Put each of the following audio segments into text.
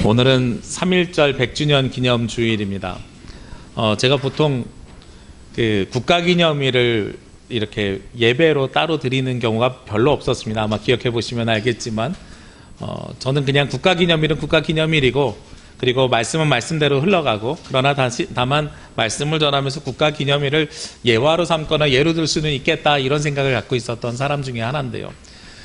오늘은 3.1절 100주년 기념 주일입니다. 제가 보통 그 국가기념일을 이렇게 예배로 따로 드리는 경우가 별로 없었습니다. 아마 기억해 보시면 알겠지만 저는 그냥 국가기념일은 국가기념일이고, 그리고 말씀은 말씀대로 흘러가고, 그러나 다만 말씀을 전하면서 국가기념일을 예화로 삼거나 예로 들 수는 있겠다, 이런 생각을 갖고 있었던 사람 중에 하나인데요.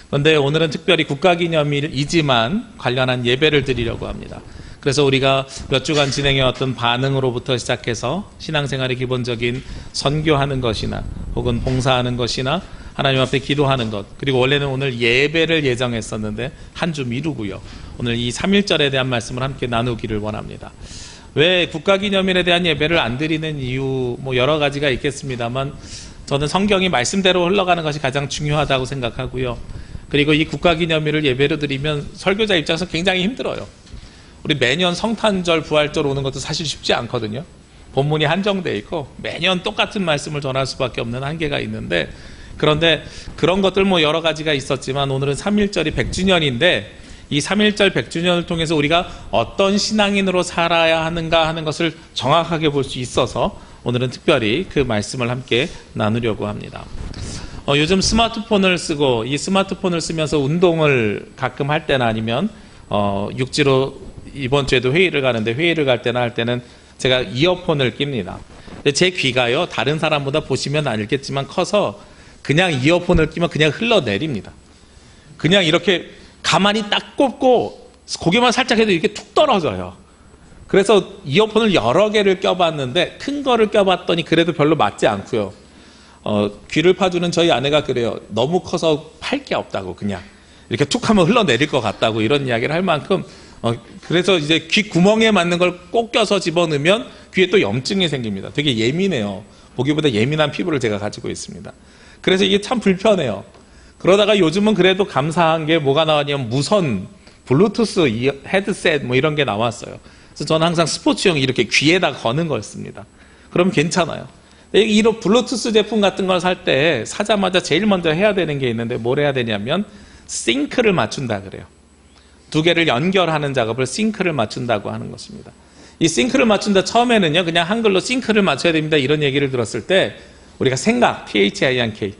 그런데 오늘은 특별히 국가기념일이지만 관련한 예배를 드리려고 합니다. 그래서 우리가 몇 주간 진행해왔던 반응으로부터 시작해서 신앙생활의 기본적인 선교하는 것이나 혹은 봉사하는 것이나 하나님 앞에 기도하는 것, 그리고 원래는 오늘 예배를 예정했었는데 한 주 미루고요. 오늘 이 3.1절에 대한 말씀을 함께 나누기를 원합니다. 왜 국가기념일에 대한 예배를 안 드리는 이유, 여러 가지가 있겠습니다만, 저는 성경이 말씀대로 흘러가는 것이 가장 중요하다고 생각하고요. 그리고 이 국가기념일을 예배로 드리면 설교자 입장에서 굉장히 힘들어요. 우리 매년 성탄절, 부활절 오는 것도 사실 쉽지 않거든요. 본문이 한정되어 있고 매년 똑같은 말씀을 전할 수밖에 없는 한계가 있는데, 그런데 그런 것들 여러 가지가 있었지만 오늘은 3.1절이 100주년인데 이 3.1절 100주년을 통해서 우리가 어떤 신앙인으로 살아야 하는가 하는 것을 정확하게 볼 수 있어서 오늘은 특별히 그 말씀을 함께 나누려고 합니다. 요즘 스마트폰을 쓰고, 이 스마트폰을 쓰면서 운동을 가끔 할 때나 아니면 육지로 이번 주에도 회의를 가는데, 회의를 갈 때나 할 때는 제가 이어폰을 낍니다. 제 귀가요, 다른 사람보다 보시면 알겠지만 커서 그냥 이어폰을 끼면 그냥 흘러내립니다. 그냥 이렇게 가만히 딱 꼽고 고개만 살짝 해도 이렇게 툭 떨어져요. 그래서 이어폰을 여러 개를 껴봤는데 큰 거를 껴봤더니 그래도 별로 맞지 않고요. 귀를 파주는 저희 아내가 그래요. 너무 커서 팔 게 없다고, 그냥 이렇게 툭 하면 흘러내릴 것 같다고, 이런 이야기를 할 만큼 그래서 이제 귀 구멍에 맞는 걸 꼭 껴서 집어넣으면 귀에 또 염증이 생깁니다. 되게 예민해요. 보기보다 예민한 피부를 제가 가지고 있습니다. 그래서 이게 참 불편해요. 그러다가 요즘은 그래도 감사한 게 뭐가 나왔냐면 무선 블루투스 헤드셋 이런 게 나왔어요. 그래서 저는 항상 스포츠용 이렇게 귀에다 거는 걸 씁니다. 그럼 괜찮아요. 이런 블루투스 제품 같은 걸 살 때 사자마자 제일 먼저 해야 되는 게 있는데, 뭘 해야 되냐면 싱크를 맞춘다 그래요. 두 개를 연결하는 작업을 싱크를 맞춘다고 하는 것입니다. 이 싱크를 맞춘다, 처음에는요 그냥 한글로 싱크를 맞춰야 됩니다, 이런 얘기를 들었을 때 우리가 생각, THINK,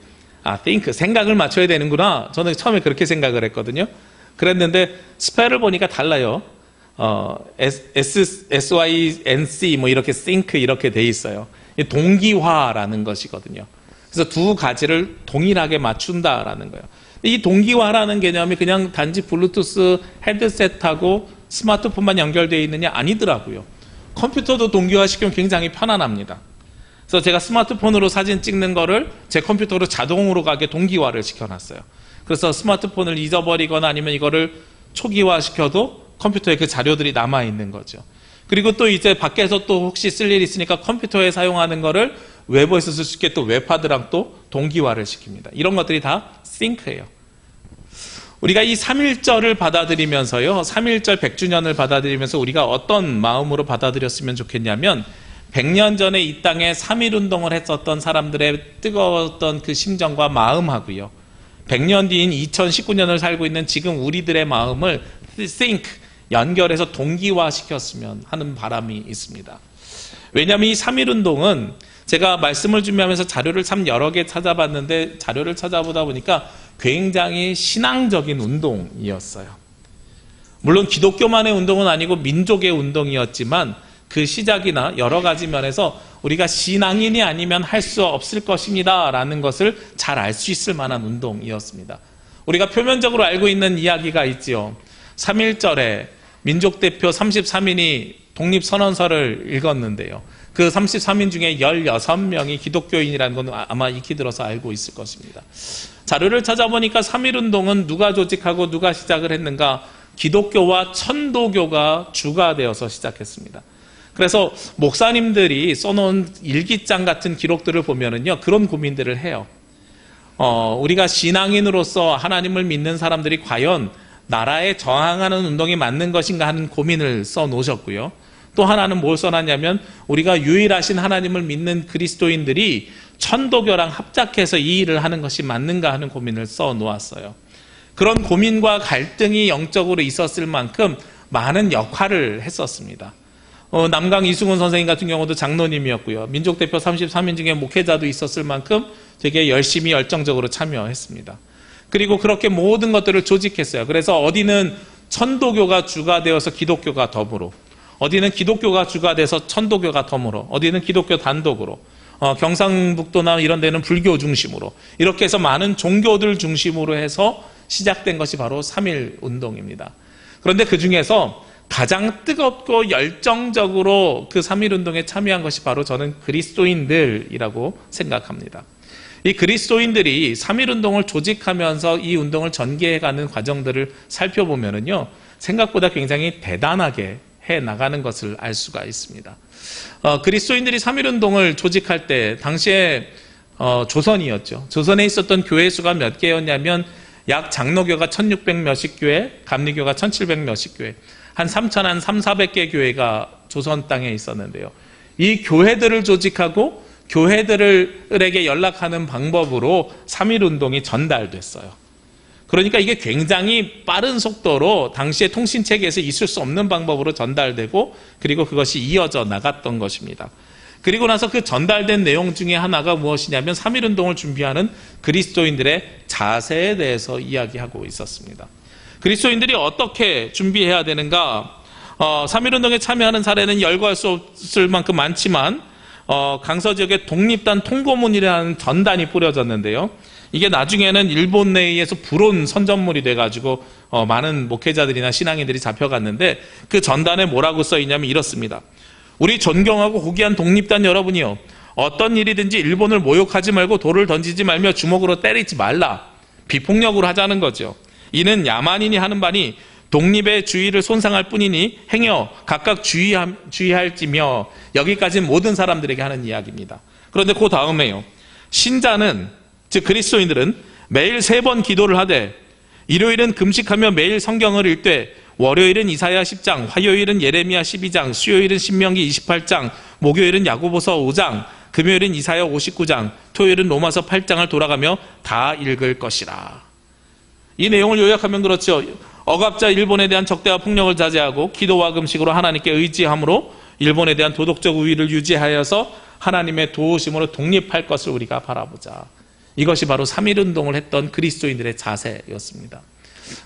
think, 생각을 맞춰야 되는구나, 저는 처음에 그렇게 생각을 했거든요. 그랬는데 스펠을 보니까 달라요. SYNC 이렇게 think 이렇게 돼 있어요. 동기화라는 것이거든요. 그래서 두 가지를 동일하게 맞춘다라는 거예요. 이 동기화라는 개념이 그냥 단지 블루투스 헤드셋하고 스마트폰만 연결되어 있느냐, 아니더라고요. 컴퓨터도 동기화시키면 굉장히 편안합니다. 그래서 제가 스마트폰으로 사진 찍는 거를 제 컴퓨터로 자동으로 가게 동기화를 시켜놨어요. 그래서 스마트폰을 잊어버리거나 아니면 이거를 초기화시켜도 컴퓨터에 그 자료들이 남아있는 거죠. 그리고 또 이제 밖에서 또 혹시 쓸 일이 있으니까 컴퓨터에 사용하는 거를 웹에서 쓸 수 있게 또 웹하드랑 또 동기화를 시킵니다. 이런 것들이 다 싱크예요. 우리가 이 3.1절을 받아들이면서요, 3.1절 100주년을 받아들이면서 우리가 어떤 마음으로 받아들였으면 좋겠냐면, 100년 전에 이 땅에 3.1운동을 했었던 사람들의 뜨거웠던 그 심정과 마음하고요, 100년 뒤인 2019년을 살고 있는 지금 우리들의 마음을 think, 연결해서 동기화시켰으면 하는 바람이 있습니다. 왜냐하면 이 3.1운동은 제가 말씀을 준비하면서 자료를 참 여러 개 찾아봤는데, 자료를 찾아보다 보니까 굉장히 신앙적인 운동이었어요. 물론 기독교만의 운동은 아니고 민족의 운동이었지만 그 시작이나 여러 가지 면에서 우리가 신앙인이 아니면 할 수 없을 것입니다 라는 것을 잘 알 수 있을 만한 운동이었습니다. 우리가 표면적으로 알고 있는 이야기가 있지요. 3.1절에 민족대표 33인이 독립선언서를 읽었는데요, 그 33인 중에 16명이 기독교인이라는 건 아마 익히 들어서 알고 있을 것입니다. 자료를 찾아보니까 3.1운동은 누가 조직하고 누가 시작을 했는가? 기독교와 천도교가 주가 되어서 시작했습니다. 그래서 목사님들이 써놓은 일기장 같은 기록들을 보면은요, 그런 고민들을 해요. 우리가 신앙인으로서 하나님을 믿는 사람들이 과연 나라에 저항하는 운동이 맞는 것인가 하는 고민을 써놓으셨고요. 또 하나는 뭘 써놨냐면, 우리가 유일하신 하나님을 믿는 그리스도인들이 천도교랑 합작해서 이 일을 하는 것이 맞는가 하는 고민을 써놓았어요. 그런 고민과 갈등이 영적으로 있었을 만큼 많은 역할을 했었습니다. 남강 이승훈 선생님 같은 경우도 장로님이었고요. 민족대표 33인 중에 목회자도 있었을 만큼 되게 열심히 열정적으로 참여했습니다. 그리고 그렇게 모든 것들을 조직했어요. 그래서 어디는 천도교가 주가 되어서 기독교가 덤으로, 어디는 기독교가 주가 돼서 천도교가 덤으로, 어디는 기독교 단독으로, 경상북도나 이런 데는 불교 중심으로, 이렇게 해서 많은 종교들 중심으로 해서 시작된 것이 바로 3.1 운동입니다. 그런데 그 중에서 가장 뜨겁고 열정적으로 그 3.1 운동에 참여한 것이 바로 저는 그리스도인들이라고 생각합니다. 이 그리스도인들이 3.1 운동을 조직하면서 이 운동을 전개해가는 과정들을 살펴보면요, 생각보다 굉장히 대단하게 해 나가는 것을 알 수가 있습니다. 그리스도인들이 3.1 운동을 조직할 때 당시에 조선이었죠. 조선에 있었던 교회 수가 몇 개였냐면 약 장로교가 1600 몇십 교회, 감리교가 1700 몇십 교회, 한 3,400개 교회가 조선 땅에 있었는데요. 이 교회들을 조직하고 교회들에게 연락하는 방법으로 3.1 운동이 전달됐어요. 그러니까 이게 굉장히 빠른 속도로 당시의 통신체계에서 있을 수 없는 방법으로 전달되고, 그리고 그것이 이어져 나갔던 것입니다. 그리고 나서 그 전달된 내용 중에 하나가 무엇이냐면 3.1 운동을 준비하는 그리스도인들의 자세에 대해서 이야기하고 있었습니다. 그리스도인들이 어떻게 준비해야 되는가? 3.1 운동에 참여하는 사례는 열거할 수 없을 만큼 많지만 강서 지역에 독립단 통고문이라는 전단이 뿌려졌는데요. 이게 나중에는 일본 내에서 불온 선전물이 돼가지고 많은 목회자들이나 신앙인들이 잡혀갔는데, 그 전단에 뭐라고 써있냐면 이렇습니다. 우리 존경하고 호기한 독립단 여러분이요, 어떤 일이든지 일본을 모욕하지 말고 돌을 던지지 말며 주먹으로 때리지 말라, 비폭력으로 하자는 거죠. 이는 야만인이 하는 바니 독립의 주의를 손상할 뿐이니 행여 각각 주의할지며, 여기까지는 모든 사람들에게 하는 이야기입니다. 그런데 그 다음에요, 신자는, 즉 그리스도인들은 매일 3번 기도를 하되, 일요일은 금식하며 매일 성경을 읽되, 월요일은 이사야 10장, 화요일은 예레미야 12장, 수요일은 신명기 28장, 목요일은 야고보서 5장, 금요일은 이사야 59장, 토요일은 로마서 8장을 돌아가며 다 읽을 것이라. 이 내용을 요약하면 그렇죠. 억압자 일본에 대한 적대와 폭력을 자제하고 기도와 금식으로 하나님께 의지함으로 일본에 대한 도덕적 우위를 유지하여서 하나님의 도우심으로 독립할 것을 우리가 바라보자. 이것이 바로 3.1 운동을 했던 그리스도인들의 자세였습니다.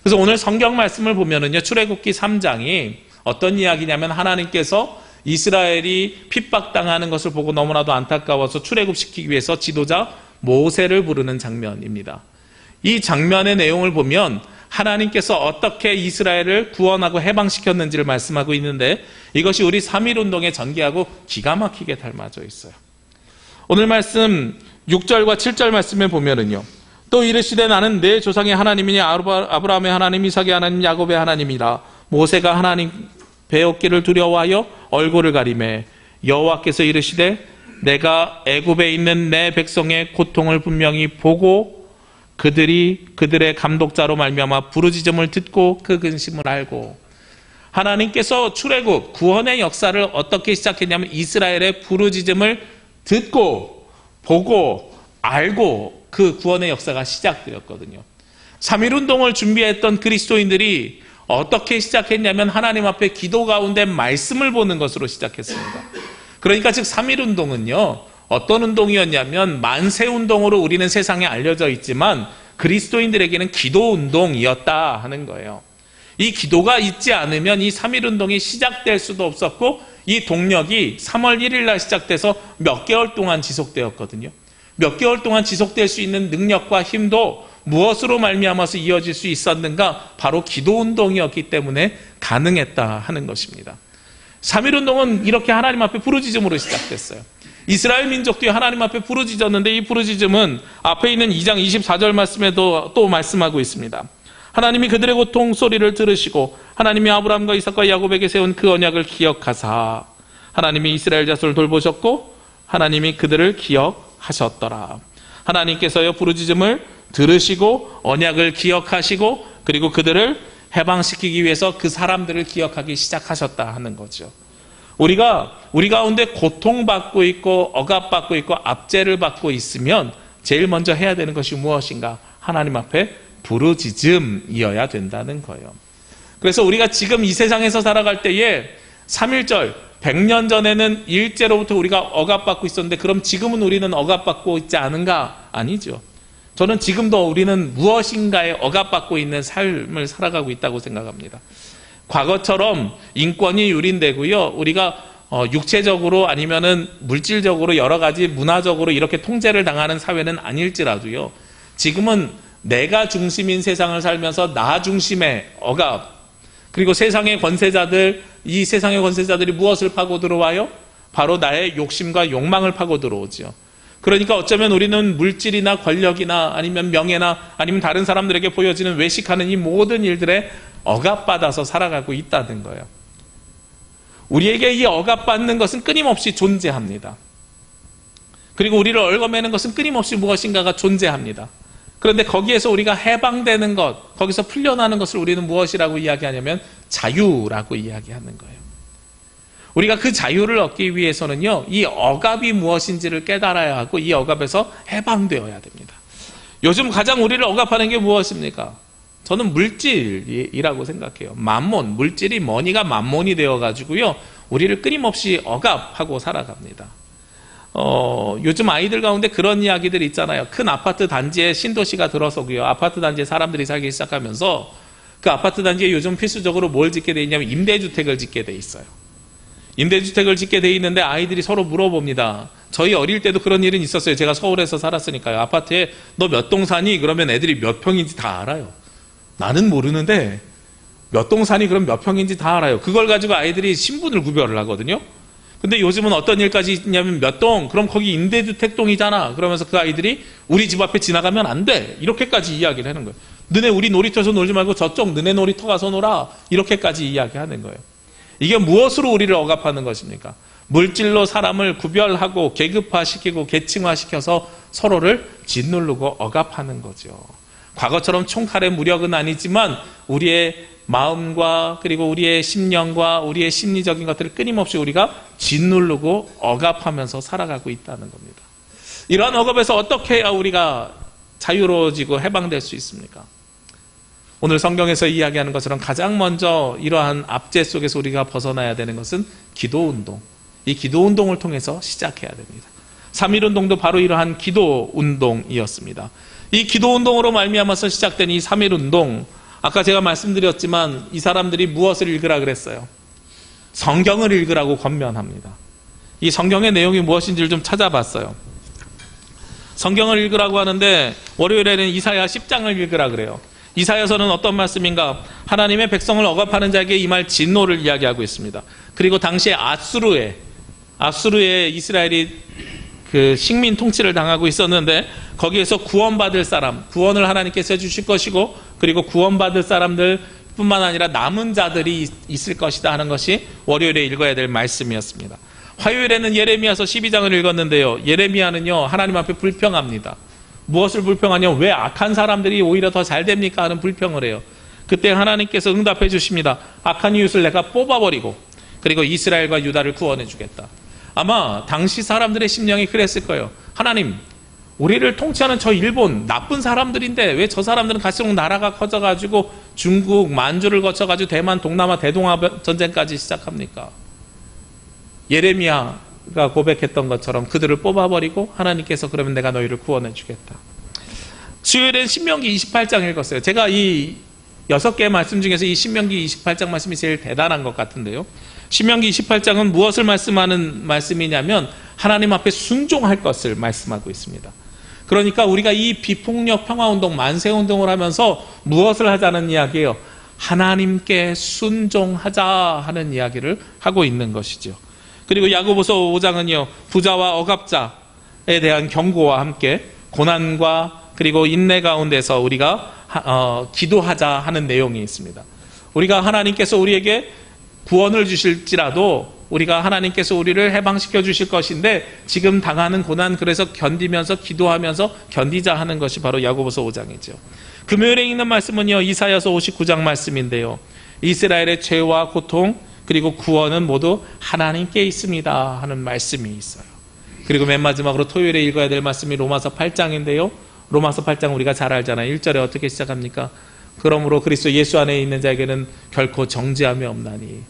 그래서 오늘 성경 말씀을 보면은요, 출애굽기 3장이 어떤 이야기냐면 하나님께서 이스라엘이 핍박당하는 것을 보고 너무나도 안타까워서 출애굽시키기 위해서 지도자 모세를 부르는 장면입니다. 이 장면의 내용을 보면 하나님께서 어떻게 이스라엘을 구원하고 해방시켰는지를 말씀하고 있는데, 이것이 우리 3.1 운동에 전개하고 기가 막히게 닮아져 있어요. 오늘 말씀 6절과 7절 말씀에 보면은요, 또 이르시되 나는 내 조상의 하나님이니 아브라함의 하나님, 이삭의 하나님, 야곱의 하나님이라. 모세가 하나님 배웠기를 두려워하여 얼굴을 가리매 여호와께서 이르시되 내가 애굽에 있는 내 백성의 고통을 분명히 보고 그들이 그들의 감독자로 말미암아 부르짖음을 듣고 그 근심을 알고. 하나님께서 출애굽 구원의 역사를 어떻게 시작했냐면 이스라엘의 부르짖음을 듣고 보고 알고 그 구원의 역사가 시작되었거든요. 3.1 운동을 준비했던 그리스도인들이 어떻게 시작했냐면 하나님 앞에 기도 가운데 말씀을 보는 것으로 시작했습니다. 그러니까 즉 3.1 운동은요, 어떤 운동이었냐면 만세 운동으로 우리는 세상에 알려져 있지만 그리스도인들에게는 기도 운동이었다 하는 거예요. 이 기도가 있지 않으면 이 3.1 운동이 시작될 수도 없었고, 이 동력이 3월 1일 날 시작돼서 몇 개월 동안 지속되었거든요. 몇 개월 동안 지속될 수 있는 능력과 힘도 무엇으로 말미암아서 이어질 수 있었는가? 바로 기도 운동이었기 때문에 가능했다 하는 것입니다. 3.1 운동은 이렇게 하나님 앞에 부르짖음으로 시작됐어요. 이스라엘 민족도 하나님 앞에 부르짖었는데, 이 부르짖음은 앞에 있는 2장 24절 말씀에도 또 말씀하고 있습니다. 하나님이 그들의 고통 소리를 들으시고 하나님이 아브라함과 이삭과 야곱에게 세운 그 언약을 기억하사 하나님이 이스라엘 자손을 돌보셨고 하나님이 그들을 기억하셨더라. 하나님께서요 부르짖음을 들으시고 언약을 기억하시고 그리고 그들을 해방시키기 위해서 그 사람들을 기억하기 시작하셨다 하는 거죠. 우리 가운데 고통받고 있고 억압받고 있고 압제를 받고 있으면 제일 먼저 해야 되는 것이 무엇인가? 하나님 앞에 부르짖음이어야 된다는 거예요. 그래서 우리가 지금 이 세상에서 살아갈 때에 3.1절 100년 전에는 일제로부터 우리가 억압받고 있었는데 그럼 지금은 우리는 억압받고 있지 않은가? 아니죠. 저는 지금도 우리는 무엇인가에 억압받고 있는 삶을 살아가고 있다고 생각합니다. 과거처럼 인권이 유린되고요. 우리가 육체적으로 아니면은 물질적으로 여러 가지 문화적으로 이렇게 통제를 당하는 사회는 아닐지라도요. 지금은 내가 중심인 세상을 살면서 나 중심의 억압, 그리고 세상의 권세자들, 이 세상의 권세자들이 무엇을 파고 들어와요? 바로 나의 욕심과 욕망을 파고 들어오죠. 그러니까 어쩌면 우리는 물질이나 권력이나 아니면 명예나 아니면 다른 사람들에게 보여지는 외식하는 이 모든 일들에 억압받아서 살아가고 있다는 거예요. 우리에게 이 억압받는 것은 끊임없이 존재합니다. 그리고 우리를 얽어매는 것은 끊임없이 무엇인가가 존재합니다. 그런데 거기에서 우리가 해방되는 것, 거기서 풀려나는 것을 우리는 무엇이라고 이야기하냐면 자유라고 이야기하는 거예요. 우리가 그 자유를 얻기 위해서는요, 이 억압이 무엇인지를 깨달아야 하고 이 억압에서 해방되어야 됩니다. 요즘 가장 우리를 억압하는 게 무엇입니까? 저는 물질이라고 생각해요. 만몬, 물질이 머니가 만몬이 되어가지고요, 우리를 끊임없이 억압하고 살아갑니다. 요즘 아이들 가운데 그런 이야기들 있잖아요. 큰 아파트 단지에 신도시가 들어서고요, 아파트 단지에 사람들이 살기 시작하면서 그 아파트 단지에 요즘 필수적으로 뭘 짓게 돼 있냐면 임대주택을 짓게 돼 있어요. 임대주택을 짓게 돼 있는데 아이들이 서로 물어봅니다. 저희 어릴 때도 그런 일은 있었어요. 제가 서울에서 살았으니까요. 아파트에 너 몇 동 사니? 그러면 애들이 몇 평인지 다 알아요. 나는 모르는데 몇 동 사니? 그럼 몇 평인지 다 알아요. 그걸 가지고 아이들이 신분을 구별을 하거든요. 근데 요즘은 어떤 일까지 있냐면 몇 동? 그럼 거기 임대주택동이잖아. 그러면서 그 아이들이 우리 집 앞에 지나가면 안 돼. 이렇게까지 이야기를 하는 거예요. 너네 우리 놀이터에서 놀지 말고 저쪽 너네 놀이터 가서 놀아. 이렇게까지 이야기하는 거예요. 이게 무엇으로 우리를 억압하는 것입니까? 물질로 사람을 구별하고 계급화시키고 계층화시켜서 서로를 짓누르고 억압하는 거죠. 과거처럼 총칼의 무력은 아니지만 우리의 마음과 그리고 우리의 심령과 우리의 심리적인 것들을 끊임없이 우리가 짓누르고 억압하면서 살아가고 있다는 겁니다. 이러한 억압에서 어떻게 해야 우리가 자유로워지고 해방될 수 있습니까? 오늘 성경에서 이야기하는 것처럼 가장 먼저 이러한 압제 속에서 우리가 벗어나야 되는 것은 기도운동. 이 기도운동을 통해서 시작해야 됩니다. 3.1운동도 바로 이러한 기도운동이었습니다. 이 기도운동으로 말미암아서 시작된 이 3.1운동, 아까 제가 말씀드렸지만 이 사람들이 무엇을 읽으라 그랬어요? 성경을 읽으라고 권면합니다. 이 성경의 내용이 무엇인지를 좀 찾아봤어요. 성경을 읽으라고 하는데 월요일에는 이사야 10장을 읽으라 그래요. 이사야서는 어떤 말씀인가? 하나님의 백성을 억압하는 자에게 임할 진노를 이야기하고 있습니다. 그리고 당시에 아수르에 이스라엘이 그 식민 통치를 당하고 있었는데 거기에서 구원받을 사람, 구원을 하나님께서 해주실 것이고 그리고 구원받을 사람들 뿐만 아니라 남은 자들이 있을 것이다 하는 것이 월요일에 읽어야 될 말씀이었습니다. 화요일에는 예레미야서 12장을 읽었는데요. 예레미야는요, 하나님 앞에 불평합니다. 무엇을 불평하냐면 왜 악한 사람들이 오히려 더 잘 됩니까? 하는 불평을 해요. 그때 하나님께서 응답해 주십니다. 악한 이웃을 내가 뽑아버리고 그리고 이스라엘과 유다를 구원해 주겠다. 아마 당시 사람들의 심령이 그랬을 거예요. 하나님, 우리를 통치하는 저 일본 나쁜 사람들인데 왜 저 사람들은 갈수록 나라가 커져가지고 중국, 만주를 거쳐가지고 대만, 동남아, 대동아 전쟁까지 시작합니까? 예레미야가 고백했던 것처럼 그들을 뽑아버리고 하나님께서 그러면 내가 너희를 구원해 주겠다. 수요일엔 신명기 28장 읽었어요. 제가 이 6개의 말씀 중에서 이 신명기 28장 말씀이 제일 대단한 것 같은데요. 신명기 28장은 무엇을 말씀하는 말씀이냐면 하나님 앞에 순종할 것을 말씀하고 있습니다. 그러니까 우리가 이 비폭력 평화운동, 만세운동을 하면서 무엇을 하자는 이야기예요? 하나님께 순종하자 하는 이야기를 하고 있는 것이죠. 그리고 야고보서 5장은요, 부자와 억압자에 대한 경고와 함께 고난과 그리고 인내 가운데서 우리가 기도하자 하는 내용이 있습니다. 우리가 하나님께서 우리에게 구원을 주실지라도 우리가 하나님께서 우리를 해방시켜 주실 것인데 지금 당하는 고난, 그래서 견디면서 기도하면서 견디자 하는 것이 바로 야고보서 5장이죠. 금요일에 읽는 말씀은요, 이사야서 59장 말씀인데요. 이스라엘의 죄와 고통 그리고 구원은 모두 하나님께 있습니다 하는 말씀이 있어요. 그리고 맨 마지막으로 토요일에 읽어야 될 말씀이 로마서 8장인데요. 로마서 8장 우리가 잘 알잖아요. 1절에 어떻게 시작합니까? 그러므로 그리스도 예수 안에 있는 자에게는 결코 정죄함이 없나니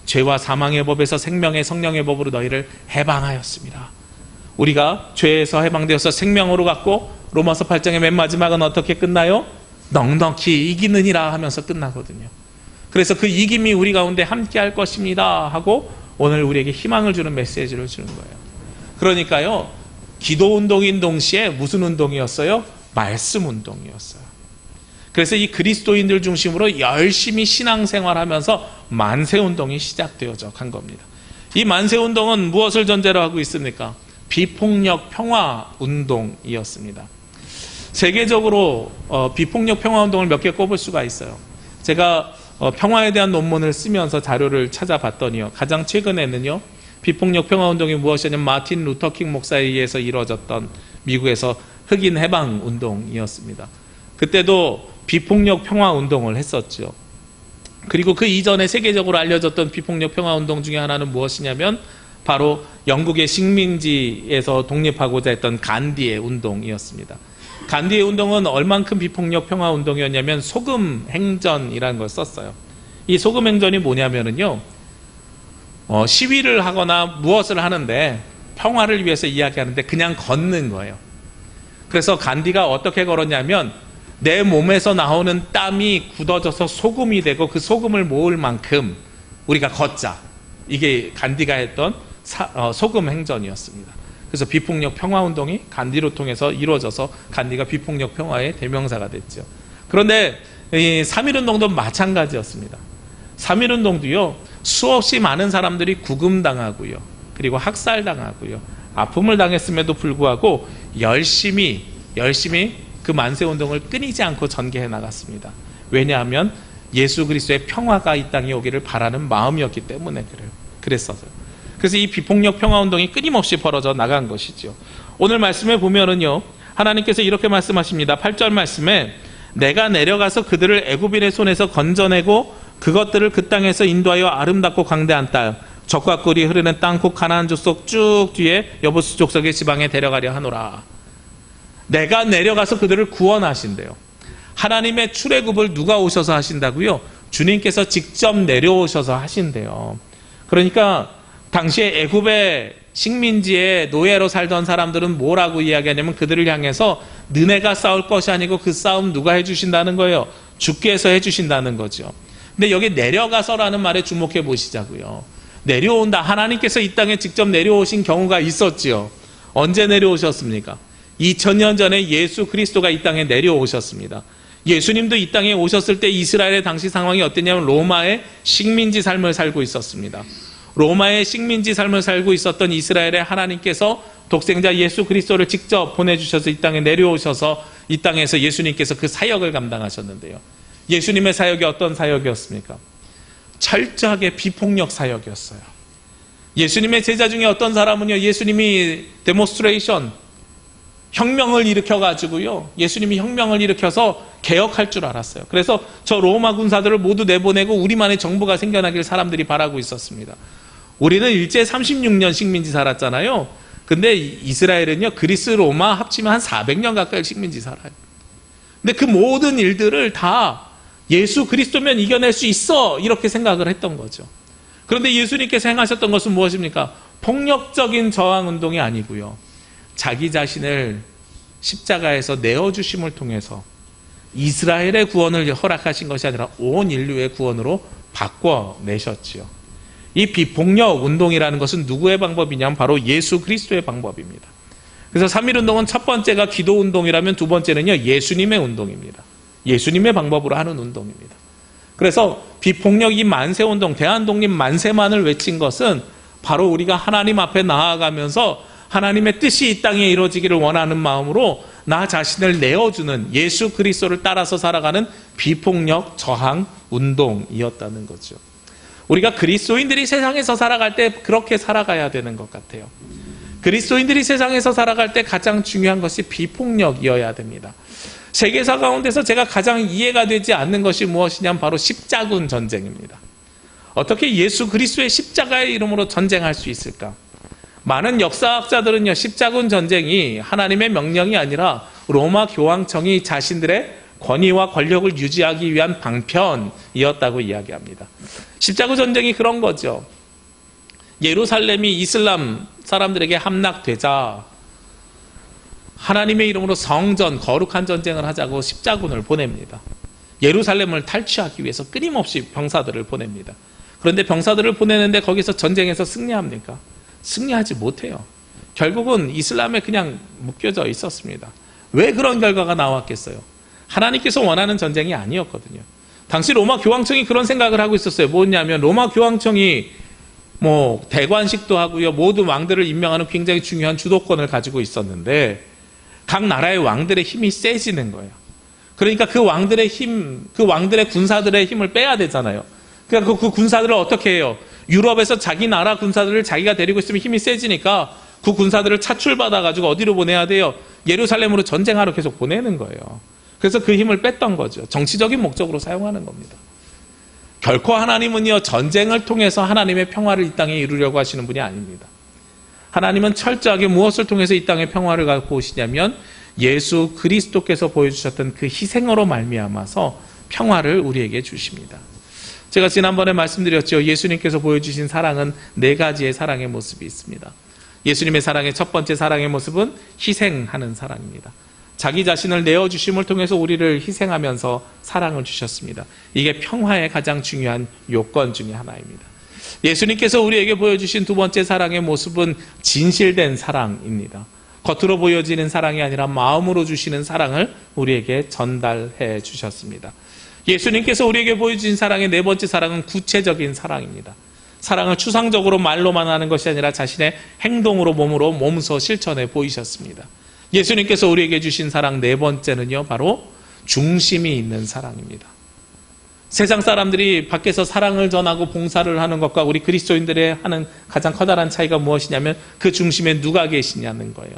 죄와 사망의 법에서 생명의 성령의 법으로 너희를 해방하였습니다. 우리가 죄에서 해방되어서 생명으로 갔고 로마서 8장의 맨 마지막은 어떻게 끝나요? 넉넉히 이기느니라 하면서 끝나거든요. 그래서 그 이김이 우리 가운데 함께 할 것입니다 하고 오늘 우리에게 희망을 주는 메시지를 주는 거예요. 그러니까요, 기도 운동인 동시에 무슨 운동이었어요? 말씀 운동이었어요. 그래서 이 그리스도인들 중심으로 열심히 신앙생활하면서 만세운동이 시작되어져 간 겁니다. 이 만세운동은 무엇을 전제로 하고 있습니까? 비폭력 평화운동이었습니다. 세계적으로 비폭력 평화운동을 몇 개 꼽을 수가 있어요. 제가 평화에 대한 논문을 쓰면서 자료를 찾아봤더니요, 가장 최근에는요, 비폭력 평화운동이 무엇이냐면 마틴 루터킹 목사에 의해서 이루어졌던 미국에서 흑인 해방운동이었습니다. 그때도 비폭력 평화운동을 했었죠. 그리고 그 이전에 세계적으로 알려졌던 비폭력 평화운동 중에 하나는 무엇이냐면 바로 영국의 식민지에서 독립하고자 했던 간디의 운동이었습니다. 간디의 운동은 얼만큼 비폭력 평화운동이었냐면 소금 행전이라는 걸 썼어요. 이 소금 행전이 뭐냐면요, 시위를 하거나 무엇을 하는데 평화를 위해서 이야기하는데 그냥 걷는 거예요. 그래서 간디가 어떻게 걸었냐면 내 몸에서 나오는 땀이 굳어져서 소금이 되고 그 소금을 모을 만큼 우리가 걷자. 이게 간디가 했던 소금 행전이었습니다. 그래서 비폭력 평화운동이 간디로 통해서 이루어져서 간디가 비폭력 평화의 대명사가 됐죠. 그런데 이 3.1운동도 마찬가지였습니다. 3.1운동도요, 수없이 많은 사람들이 구금당하고요, 그리고 학살당하고요, 아픔을 당했음에도 불구하고 열심히 그 만세운동을 끊이지 않고 전개해 나갔습니다. 왜냐하면 예수 그리스도의 평화가 이 땅에 오기를 바라는 마음이었기 때문에 그랬어요. 그래서 이 비폭력 평화운동이 끊임없이 벌어져 나간 것이죠. 오늘 말씀에 보면은요, 하나님께서 이렇게 말씀하십니다. 8절 말씀에 내가 내려가서 그들을 애굽인의 손에서 건져내고 그것들을 그 땅에서 인도하여 아름답고 광대한 땅, 젖과 꿀이 흐르는 땅 곧 가나안 족속 쭉 뒤에 여부수 족속의 지방에 데려가려 하노라. 내가 내려가서 그들을 구원하신대요. 하나님의 출애굽을 누가 오셔서 하신다고요? 주님께서 직접 내려오셔서 하신대요. 그러니까 당시에 애굽의 식민지에 노예로 살던 사람들은 뭐라고 이야기하냐면 그들을 향해서 너네가 싸울 것이 아니고 그 싸움 누가 해주신다는 거예요? 주께서 해주신다는 거죠. 근데 여기 내려가서라는 말에 주목해 보시자고요. 내려온다. 하나님께서 이 땅에 직접 내려오신 경우가 있었지요. 언제 내려오셨습니까? 2000년 전에 예수 그리스도가 이 땅에 내려오셨습니다. 예수님도 이 땅에 오셨을 때 이스라엘의 당시 상황이 어땠냐면 로마의 식민지 삶을 살고 있었습니다. 로마의 식민지 삶을 살고 있었던 이스라엘의 하나님께서 독생자 예수 그리스도를 직접 보내주셔서 이 땅에 내려오셔서 이 땅에서 예수님께서 그 사역을 감당하셨는데요. 예수님의 사역이 어떤 사역이었습니까? 철저하게 비폭력 사역이었어요. 예수님의 제자 중에 어떤 사람은요, 예수님이 데모스트레이션, 혁명을 일으켜가지고요, 예수님이 혁명을 일으켜서 개혁할 줄 알았어요. 그래서 저 로마 군사들을 모두 내보내고 우리만의 정부가 생겨나길 사람들이 바라고 있었습니다. 우리는 일제 36년 식민지 살았잖아요. 근데 이스라엘은요, 그리스 로마 합치면 한 400년 가까이 식민지 살아요. 근데 그 모든 일들을 다 예수 그리스도면 이겨낼 수 있어, 이렇게 생각을 했던 거죠. 그런데 예수님께서 행하셨던 것은 무엇입니까? 폭력적인 저항운동이 아니고요, 자기 자신을 십자가에서 내어주심을 통해서 이스라엘의 구원을 허락하신 것이 아니라 온 인류의 구원으로 바꿔내셨지요. 이 비폭력 운동이라는 것은 누구의 방법이냐면 바로 예수 그리스도의 방법입니다. 그래서 3.1운동은 첫 번째가 기도 운동이라면 두 번째는요, 예수님의 운동입니다. 예수님의 방법으로 하는 운동입니다. 그래서 비폭력 이 만세운동, 대한독립 만세만을 외친 것은 바로 우리가 하나님 앞에 나아가면서 하나님의 뜻이 이 땅에 이루어지기를 원하는 마음으로 나 자신을 내어주는, 예수 그리스도를 따라서 살아가는 비폭력 저항 운동이었다는 거죠. 우리가 그리스도인들이 세상에서 살아갈 때 그렇게 살아가야 되는 것 같아요. 그리스도인들이 세상에서 살아갈 때 가장 중요한 것이 비폭력이어야 됩니다. 세계사 가운데서 제가 가장 이해가 되지 않는 것이 무엇이냐면 바로 십자군 전쟁입니다. 어떻게 예수 그리스도의 십자가의 이름으로 전쟁할 수 있을까? 많은 역사학자들은요, 십자군 전쟁이 하나님의 명령이 아니라 로마 교황청이 자신들의 권위와 권력을 유지하기 위한 방편이었다고 이야기합니다. 십자가 전쟁이 그런 거죠. 예루살렘이 이슬람 사람들에게 함락되자 하나님의 이름으로 성전, 거룩한 전쟁을 하자고 십자군을 보냅니다. 예루살렘을 탈취하기 위해서 끊임없이 병사들을 보냅니다. 그런데 병사들을 보내는데 거기서 전쟁에서 승리합니까? 승리하지 못해요. 결국은 이슬람에 그냥 묶여져 있었습니다. 왜 그런 결과가 나왔겠어요? 하나님께서 원하는 전쟁이 아니었거든요. 당시 로마 교황청이 그런 생각을 하고 있었어요. 뭐냐면 로마 교황청이 대관식도 하고요, 모든 왕들을 임명하는 굉장히 중요한 주도권을 가지고 있었는데 각 나라의 왕들의 힘이 세지는 거예요. 그러니까 그 왕들의 힘, 그 왕들의 군사들의 힘을 빼야 되잖아요. 그러니까 그 군사들을 어떻게 해요? 유럽에서 자기 나라 군사들을 자기가 데리고 있으면 힘이 세지니까 그 군사들을 차출받아가지고 어디로 보내야 돼요? 예루살렘으로 전쟁하러 계속 보내는 거예요. 그래서 그 힘을 뺐던 거죠. 정치적인 목적으로 사용하는 겁니다. 결코 하나님은요, 전쟁을 통해서 하나님의 평화를 이 땅에 이루려고 하시는 분이 아닙니다. 하나님은 철저하게 무엇을 통해서 이 땅에 평화를 갖고 오시냐면 예수 그리스도께서 보여주셨던 그 희생으로 말미암아서 평화를 우리에게 주십니다. 제가 지난번에 말씀드렸죠. 예수님께서 보여주신 사랑은 4가지의 사랑의 모습이 있습니다. 예수님의 사랑의 첫 번째 사랑의 모습은 희생하는 사랑입니다. 자기 자신을 내어주심을 통해서 우리를 희생하면서 사랑을 주셨습니다. 이게 평화의 가장 중요한 요건 중에 하나입니다. 예수님께서 우리에게 보여주신 두 번째 사랑의 모습은 진실된 사랑입니다. 겉으로 보여지는 사랑이 아니라 마음으로 주시는 사랑을 우리에게 전달해 주셨습니다. 예수님께서 우리에게 보여주신 사랑의 4번째 사랑은 구체적인 사랑입니다. 사랑을 추상적으로 말로만 하는 것이 아니라 자신의 행동으로 몸소 실천해 보이셨습니다. 예수님께서 우리에게 주신 사랑 4번째는요, 바로 중심이 있는 사랑입니다. 세상 사람들이 밖에서 사랑을 전하고 봉사를 하는 것과 우리 그리스도인들의 하는 가장 커다란 차이가 무엇이냐면 그 중심에 누가 계시냐는 거예요.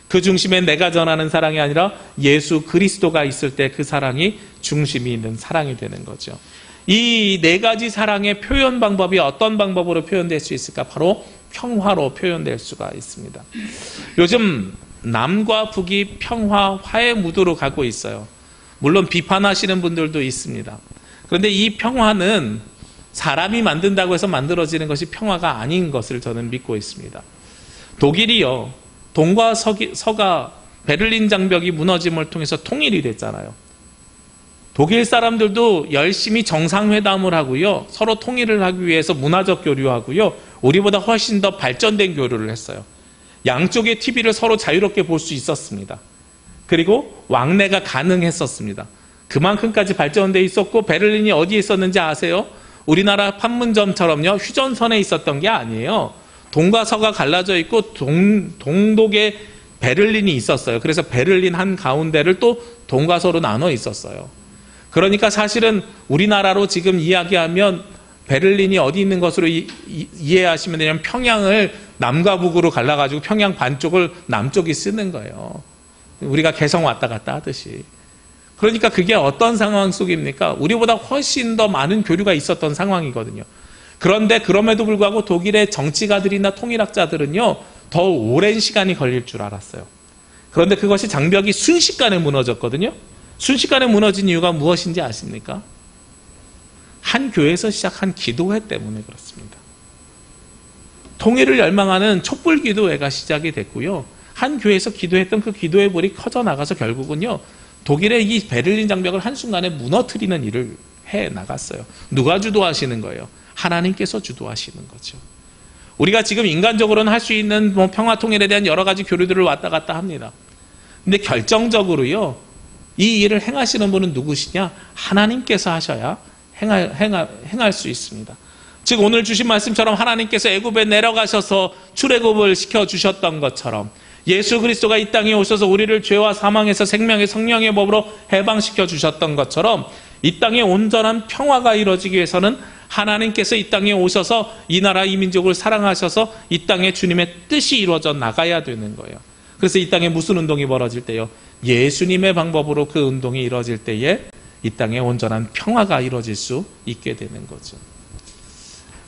그 중심에 내가 전하는 사랑이 아니라 예수 그리스도가 있을 때 그 사랑이 중심이 있는 사랑이 되는 거죠. 이 4가지 사랑의 표현 방법이 어떤 방법으로 표현될 수 있을까? 바로 평화로 표현될 수가 있습니다. 요즘 남과 북이 평화, 화해 무드로 가고 있어요. 물론 비판하시는 분들도 있습니다. 그런데 이 평화는 사람이 만든다고 해서 만들어지는 것이 평화가 아닌 것을 저는 믿고 있습니다. 독일이요, 동과 서가 베를린 장벽이 무너짐을 통해서 통일이 됐잖아요. 독일 사람들도 열심히 정상회담을 하고요, 서로 통일을 하기 위해서 문화적 교류하고요, 우리보다 훨씬 더 발전된 교류를 했어요. 양쪽의 TV를 서로 자유롭게 볼 수 있었습니다. 그리고 왕래가 가능했었습니다. 그만큼까지 발전돼 있었고, 베를린이 어디에 있었는지 아세요? 우리나라 판문점처럼요, 휴전선에 있었던 게 아니에요. 동과 서가 갈라져 있고 동독에 베를린이 있었어요. 그래서 베를린 한 가운데를 또 동과 서로 나눠 있었어요. 그러니까 사실은 우리나라로 지금 이야기하면 베를린이 어디 있는 것으로 이해하시면 되냐면 평양을 남과 북으로 갈라가지고 평양 반쪽을 남쪽이 쓰는 거예요. 우리가 개성 왔다 갔다 하듯이. 그러니까 그게 어떤 상황 속입니까? 우리보다 훨씬 더 많은 교류가 있었던 상황이거든요. 그런데 그럼에도 불구하고 독일의 정치가들이나 통일학자들은요, 더 오랜 시간이 걸릴 줄 알았어요. 그런데 그것이 장벽이 순식간에 무너졌거든요. 순식간에 무너진 이유가 무엇인지 아십니까? 한 교회에서 시작한 기도회 때문에 그렇습니다. 통일을 열망하는 촛불 기도회가 시작이 됐고요, 한 교회에서 기도했던 그 기도의 불이 커져 나가서 결국은요, 독일의 이 베를린 장벽을 한순간에 무너뜨리는 일을 해 나갔어요. 누가 주도하시는 거예요? 하나님께서 주도하시는 거죠. 우리가 지금 인간적으로는 할 수 있는 평화 통일에 대한 여러 가지 교류들을 왔다 갔다 합니다. 근데 결정적으로요, 이 일을 행하시는 분은 누구시냐? 하나님께서 하셔야 행할 수 있습니다. 즉 오늘 주신 말씀처럼 하나님께서 애굽에 내려가셔서 출애굽을 시켜주셨던 것처럼 예수 그리스도가 이 땅에 오셔서 우리를 죄와 사망에서 생명의 성령의 법으로 해방시켜 주셨던 것처럼 이 땅에 온전한 평화가 이루어지기 위해서는 하나님께서 이 땅에 오셔서 이 나라 이 민족을 사랑하셔서 이 땅에 주님의 뜻이 이루어져 나가야 되는 거예요. 그래서 이 땅에 무슨 운동이 벌어질 때요? 예수님의 방법으로 그 운동이 이루어질 때에 이 땅에 온전한 평화가 이루어질 수 있게 되는 거죠.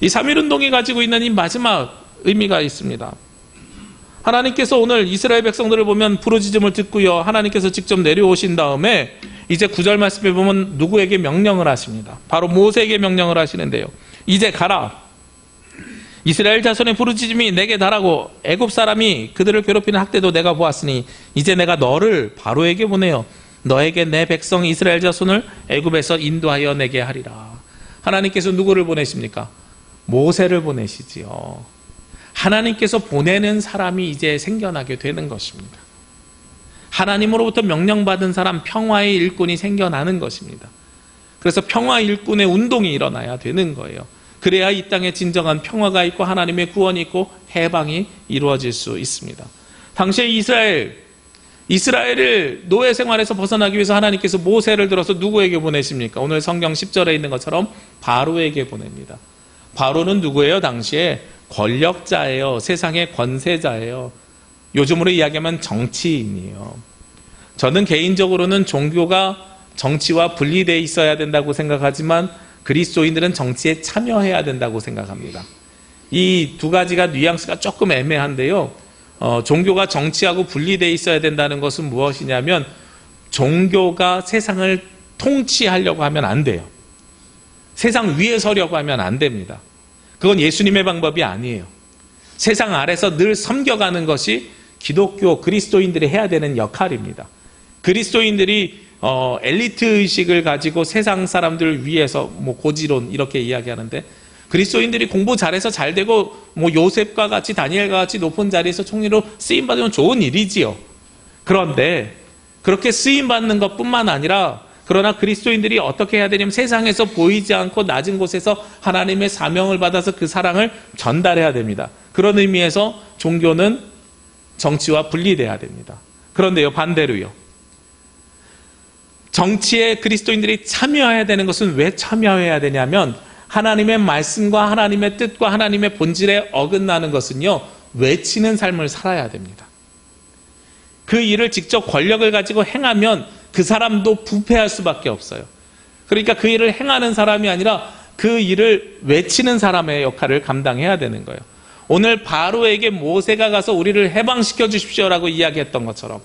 이 3.1운동이 가지고 있는 이 마지막 의미가 있습니다. 하나님께서 오늘 이스라엘 백성들을 보면 부르짖음을 듣고요, 하나님께서 직접 내려오신 다음에 이제 9절 말씀에 보면 누구에게 명령을 하십니다. 바로 모세에게 명령을 하시는데요. 이제 가라. 이스라엘 자손의 부르짖음이 내게 달하고 애굽 사람이 그들을 괴롭히는 학대도 내가 보았으니 이제 내가 너를 바로에게 보내어 너에게 내 백성 이스라엘 자손을 애굽에서 인도하여 내게 하리라. 하나님께서 누구를 보내십니까? 모세를 보내시지요. 하나님께서 보내는 사람이 이제 생겨나게 되는 것입니다. 하나님으로부터 명령받은 사람, 평화의 일꾼이 생겨나는 것입니다. 그래서 평화 일꾼의 운동이 일어나야 되는 거예요. 그래야 이 땅에 진정한 평화가 있고 하나님의 구원이 있고 해방이 이루어질 수 있습니다. 당시에 이스라엘을 노예 생활에서 벗어나기 위해서 하나님께서 모세를 들어서 누구에게 보내십니까? 오늘 성경 10절에 있는 것처럼 바로에게 보냅니다. 바로는 누구예요? 당시에 권력자예요. 세상의 권세자예요. 요즘으로 이야기하면 정치인이에요. 저는 개인적으로는 종교가 정치와 분리되어 있어야 된다고 생각하지만 그리스도인들은 정치에 참여해야 된다고 생각합니다. 이 두 가지가 뉘앙스가 조금 애매한데요. 종교가 정치하고 분리되어 있어야 된다는 것은 무엇이냐면 종교가 세상을 통치하려고 하면 안 돼요. 세상 위에 서려고 하면 안 됩니다. 그건 예수님의 방법이 아니에요. 세상 아래서 늘 섬겨가는 것이 기독교 그리스도인들이 해야 되는 역할입니다. 그리스도인들이 엘리트 의식을 가지고 세상 사람들을 위해서 고지론 이렇게 이야기하는데, 그리스도인들이 공부 잘해서 잘 되고 요셉과 같이 다니엘과 같이 높은 자리에서 총리로 쓰임 받으면 좋은 일이지요. 그런데 그렇게 쓰임 받는 것뿐만 아니라, 그러나 그리스도인들이 어떻게 해야 되냐면 세상에서 보이지 않고 낮은 곳에서 하나님의 사명을 받아서 그 사랑을 전달해야 됩니다. 그런 의미에서 종교는 정치와 분리돼야 됩니다. 그런데요, 반대로요, 정치에 그리스도인들이 참여해야 되는 것은 왜 참여해야 되냐면 하나님의 말씀과 하나님의 뜻과 하나님의 본질에 어긋나는 것은요, 외치는 삶을 살아야 됩니다. 그 일을 직접 권력을 가지고 행하면 그 사람도 부패할 수밖에 없어요. 그러니까 그 일을 행하는 사람이 아니라 그 일을 외치는 사람의 역할을 감당해야 되는 거예요. 오늘 바로에게 모세가 가서 우리를 해방시켜 주십시오라고 이야기했던 것처럼,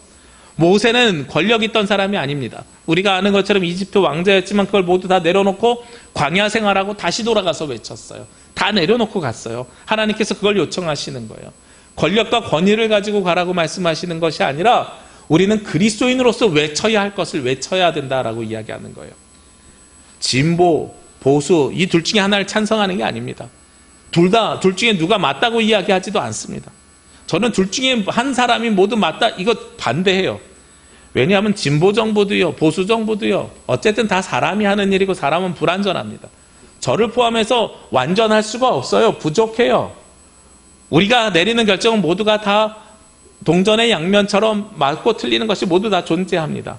모세는 권력 있던 사람이 아닙니다. 우리가 아는 것처럼 이집트 왕자였지만 그걸 모두 다 내려놓고 광야 생활하고 다시 돌아가서 외쳤어요. 다 내려놓고 갔어요. 하나님께서 그걸 요청하시는 거예요. 권력과 권위를 가지고 가라고 말씀하시는 것이 아니라 우리는 그리스도인으로서 외쳐야 할 것을 외쳐야 된다라고 이야기하는 거예요. 진보, 보수, 이 둘 중에 하나를 찬성하는 게 아닙니다. 둘 중에 누가 맞다고 이야기하지도 않습니다. 저는 둘 중에 한 사람이 모두 맞다, 이거 반대해요. 왜냐하면 진보 정부도요, 보수 정부도요, 어쨌든 다 사람이 하는 일이고 사람은 불완전합니다. 저를 포함해서 완전할 수가 없어요. 부족해요. 우리가 내리는 결정은 모두가 다 동전의 양면처럼 맞고 틀리는 것이 모두 다 존재합니다.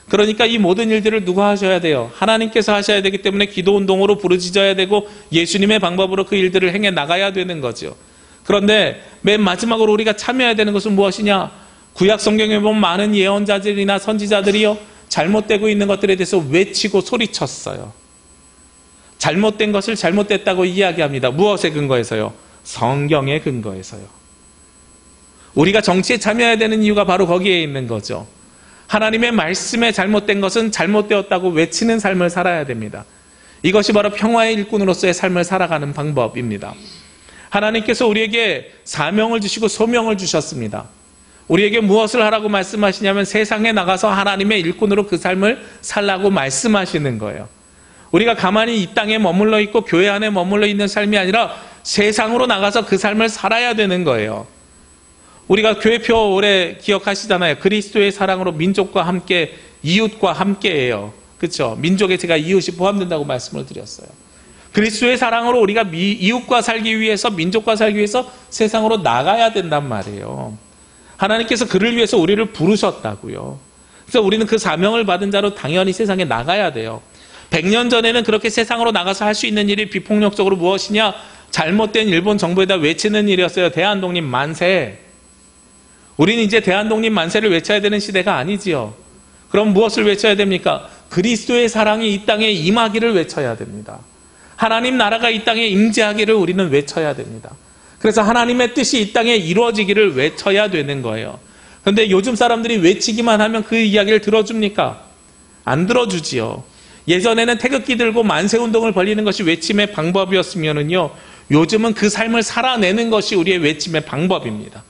그러니까 이 모든 일들을 누가 하셔야 돼요? 하나님께서 하셔야 되기 때문에 기도운동으로 부르짖어야 되고 예수님의 방법으로 그 일들을 행해 나가야 되는 거죠. 그런데 맨 마지막으로 우리가 참여해야 되는 것은 무엇이냐? 구약 성경에 보면 많은 예언자들이나 선지자들이요, 잘못되고 있는 것들에 대해서 외치고 소리쳤어요. 잘못된 것을 잘못됐다고 이야기합니다. 무엇에 근거해서요? 성경에 근거해서요. 우리가 정치에 참여해야 되는 이유가 바로 거기에 있는 거죠. 하나님의 말씀에 잘못된 것은 잘못되었다고 외치는 삶을 살아야 됩니다. 이것이 바로 평화의 일꾼으로서의 삶을 살아가는 방법입니다. 하나님께서 우리에게 사명을 주시고 소명을 주셨습니다. 우리에게 무엇을 하라고 말씀하시냐면 세상에 나가서 하나님의 일꾼으로 그 삶을 살라고 말씀하시는 거예요. 우리가 가만히 이 땅에 머물러 있고 교회 안에 머물러 있는 삶이 아니라 세상으로 나가서 그 삶을 살아야 되는 거예요. 우리가 교회표 오래 기억하시잖아요. 그리스도의 사랑으로 민족과 함께, 이웃과 함께예요. 그렇죠? 민족에 제가 이웃이 포함된다고 말씀을 드렸어요. 그리스도의 사랑으로 우리가 이웃과 살기 위해서, 민족과 살기 위해서 세상으로 나가야 된단 말이에요. 하나님께서 그를 위해서 우리를 부르셨다고요. 그래서 우리는 그 사명을 받은 자로 당연히 세상에 나가야 돼요. 100년 전에는 그렇게 세상으로 나가서 할 수 있는 일이 비폭력적으로 무엇이냐? 잘못된 일본 정부에다 외치는 일이었어요. 대한독립 만세. 우리는 이제 대한독립 만세를 외쳐야 되는 시대가 아니지요. 그럼 무엇을 외쳐야 됩니까? 그리스도의 사랑이 이 땅에 임하기를 외쳐야 됩니다. 하나님 나라가 이 땅에 임재하기를 우리는 외쳐야 됩니다. 그래서 하나님의 뜻이 이 땅에 이루어지기를 외쳐야 되는 거예요. 그런데 요즘 사람들이 외치기만 하면 그 이야기를 들어줍니까? 안 들어주지요. 예전에는 태극기 들고 만세운동을 벌이는 것이 외침의 방법이었으면요, 요즘은 그 삶을 살아내는 것이 우리의 외침의 방법입니다.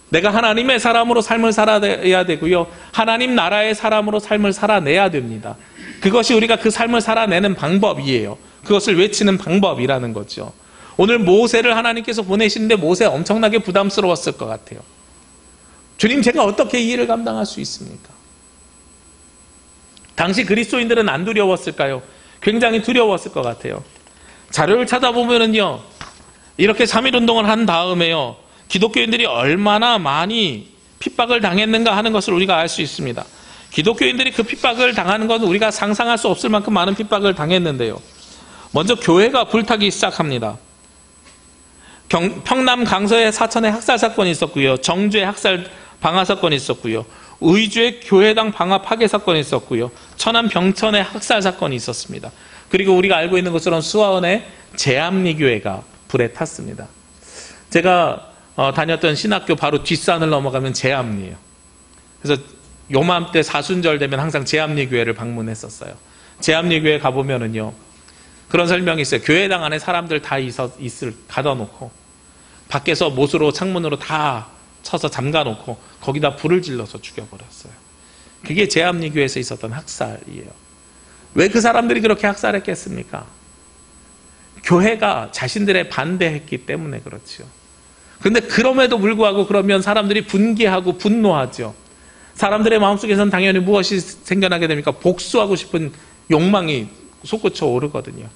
내가 하나님의 사람으로 삶을 살아야 되고요, 하나님 나라의 사람으로 삶을 살아내야 됩니다. 그것이 우리가 그 삶을 살아내는 방법이에요. 그것을 외치는 방법이라는 거죠. 오늘 모세를 하나님께서 보내시는데 모세 엄청나게 부담스러웠을 것 같아요. 주님, 제가 어떻게 이 일을 감당할 수 있습니까? 당시 그리스도인들은 안 두려웠을까요? 굉장히 두려웠을 것 같아요. 자료를 찾아보면은요, 이렇게 3.1운동을 한 다음에요, 기독교인들이 얼마나 많이 핍박을 당했는가 하는 것을 우리가 알 수 있습니다. 기독교인들이 그 핍박을 당하는 것은 우리가 상상할 수 없을 만큼 많은 핍박을 당했는데요. 먼저 교회가 불타기 시작합니다. 평남 강서의 사천의 학살 사건이 있었고요. 정주의 학살 방화 사건이 있었고요. 의주의 교회당 방화 파괴 사건이 있었고요. 천안 병천의 학살 사건이 있었습니다. 그리고 우리가 알고 있는 것처럼 수화원의 제암리교회가 불에 탔습니다. 제가 다녔던 신학교 바로 뒷산을 넘어가면 제암리예요. 그래서 요맘때 사순절 되면 항상 제암리교회를 방문했었어요. 제암리교회 가보면은요, 그런 설명이 있어요. 교회당 안에 사람들 다 가둬놓고 밖에서 못으로 창문으로 다 쳐서 잠가놓고 거기다 불을 질러서 죽여버렸어요. 그게 제암리교회에서 있었던 학살이에요. 왜 그 사람들이 그렇게 학살했겠습니까? 교회가 자신들의 반대했기 때문에 그렇죠. 그런데 그럼에도 불구하고 그러면 사람들이 분개하고 분노하죠. 사람들의 마음속에서는 당연히 무엇이 생겨나게 됩니까? 복수하고 싶은 욕망이 솟구쳐 오르거든요.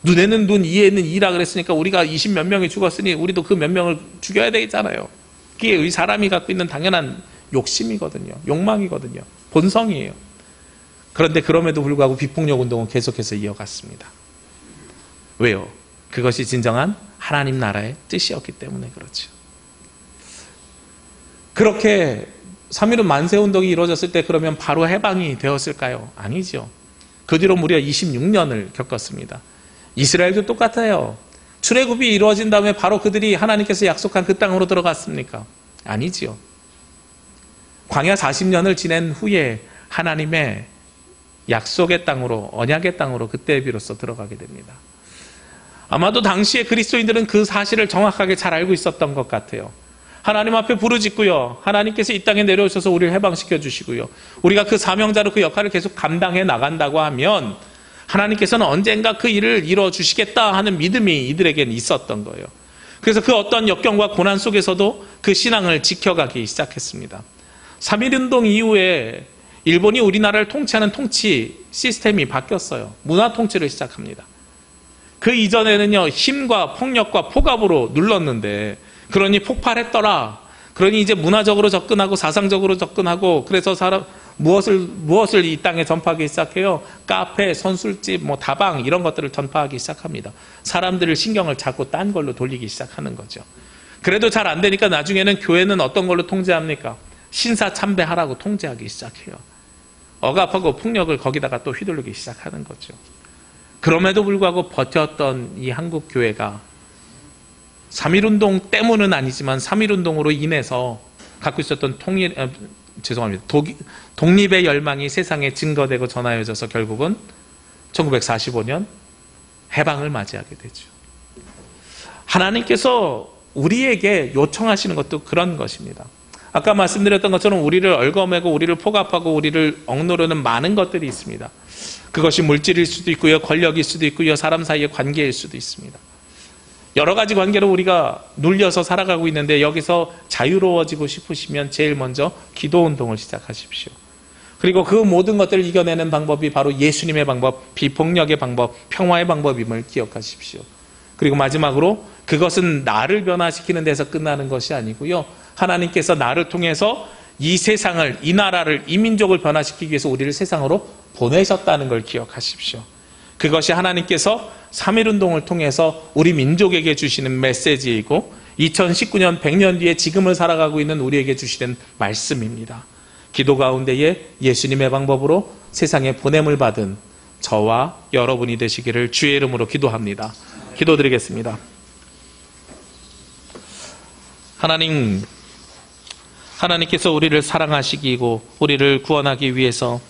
눈에는 눈, 이에는 이라 그랬으니까 우리가 20몇 명이 죽었으니 우리도 그 몇 명을 죽여야 되잖아요. 그게 우리 사람이 갖고 있는 당연한 욕심이거든요. 욕망이거든요. 본성이에요. 그런데 그럼에도 불구하고 비폭력 운동은 계속해서 이어갔습니다. 왜요? 그것이 진정한 하나님 나라의 뜻이었기 때문에 그렇죠. 그렇게 3.1운 만세운동이 이루어졌을 때 그러면 바로 해방이 되었을까요? 아니죠. 그 뒤로 무려 26년을 겪었습니다. 이스라엘도 똑같아요. 출애굽이 이루어진 다음에 바로 그들이 하나님께서 약속한 그 땅으로 들어갔습니까? 아니지요. 광야 40년을 지낸 후에 하나님의 약속의 땅으로, 언약의 땅으로 그때 비로소 들어가게 됩니다. 아마도 당시에 그리스도인들은 그 사실을 정확하게 잘 알고 있었던 것 같아요. 하나님 앞에 부르짖고요, 하나님께서 이 땅에 내려오셔서 우리를 해방시켜 주시고요, 우리가 그 사명자로 그 역할을 계속 감당해 나간다고 하면 하나님께서는 언젠가 그 일을 이루어 주시겠다 하는 믿음이 이들에게는 있었던 거예요. 그래서 그 어떤 역경과 고난 속에서도 그 신앙을 지켜가기 시작했습니다. 3.1운동 이후에 일본이 우리나라를 통치하는 통치 시스템이 바뀌었어요. 문화 통치를 시작합니다. 그 이전에는요, 힘과 폭력과 폭압으로 눌렀는데, 그러니 폭발했더라. 그러니 이제 문화적으로 접근하고 사상적으로 접근하고, 그래서 무엇을 이 땅에 전파하기 시작해요? 카페, 선술집, 다방 이런 것들을 전파하기 시작합니다. 사람들을 신경을 자꾸 딴 걸로 돌리기 시작하는 거죠. 그래도 잘 안 되니까 나중에는 교회는 어떤 걸로 통제합니까? 신사참배하라고 통제하기 시작해요. 억압하고 폭력을 거기다가 또 휘두르기 시작하는 거죠. 그럼에도 불구하고 버텼던 이 한국 교회가 3.1운동 때문은 아니지만 3.1운동으로 인해서 갖고 있었던 독립의 열망이 세상에 증거되고 전하여져서 결국은 1945년 해방을 맞이하게 되죠. 하나님께서 우리에게 요청하시는 것도 그런 것입니다. 아까 말씀드렸던 것처럼 우리를 얽어매고 우리를 폭압하고 우리를 억누르는 많은 것들이 있습니다. 그것이 물질일 수도 있고요, 권력일 수도 있고요, 사람 사이의 관계일 수도 있습니다. 여러 가지 관계로 우리가 눌려서 살아가고 있는데 여기서 자유로워지고 싶으시면 제일 먼저 기도운동을 시작하십시오. 그리고 그 모든 것들을 이겨내는 방법이 바로 예수님의 방법, 비폭력의 방법, 평화의 방법임을 기억하십시오. 그리고 마지막으로 그것은 나를 변화시키는 데서 끝나는 것이 아니고요, 하나님께서 나를 통해서 이 세상을, 이 나라를, 이 민족을 변화시키기 위해서 우리를 세상으로 보내셨다는 걸 기억하십시오. 그것이 하나님께서 3.1운동을 통해서 우리 민족에게 주시는 메시지이고 2019년 100년 뒤에 지금을 살아가고 있는 우리에게 주시는 말씀입니다. 기도 가운데에 예수님의 방법으로 세상에 보냄을 받은 저와 여러분이 되시기를 주의 이름으로 기도합니다. 기도드리겠습니다. 하나님께서 우리를 사랑하시고 우리를 구원하기 위해서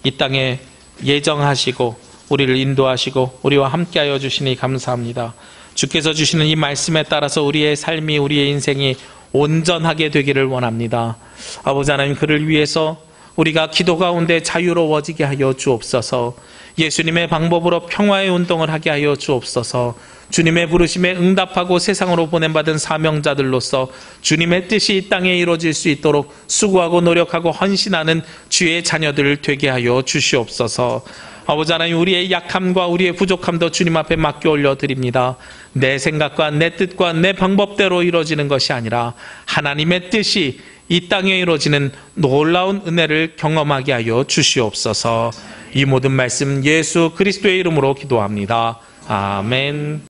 이 땅에 예정하시고 우리를 인도하시고 우리와 함께하여 주시니 감사합니다. 주께서 주시는 이 말씀에 따라서 우리의 삶이, 우리의 인생이 온전하게 되기를 원합니다. 아버지 하나님, 그를 위해서 우리가 기도 가운데 자유로워지게 하여 주옵소서. 예수님의 방법으로 평화의 운동을 하게 하여 주옵소서. 주님의 부르심에 응답하고 세상으로 보냄받은 사명자들로서 주님의 뜻이 이 땅에 이루어질 수 있도록 수고하고 노력하고 헌신하는 주의 자녀들 되게 하여 주시옵소서. 아버지 하나님, 우리의 약함과 우리의 부족함도 주님 앞에 맡겨 올려드립니다. 내 생각과 내 뜻과 내 방법대로 이루어지는 것이 아니라 하나님의 뜻이 이 땅에 이루어지는 놀라운 은혜를 경험하게 하여 주시옵소서. 이 모든 말씀 예수 그리스도의 이름으로 기도합니다. 아멘.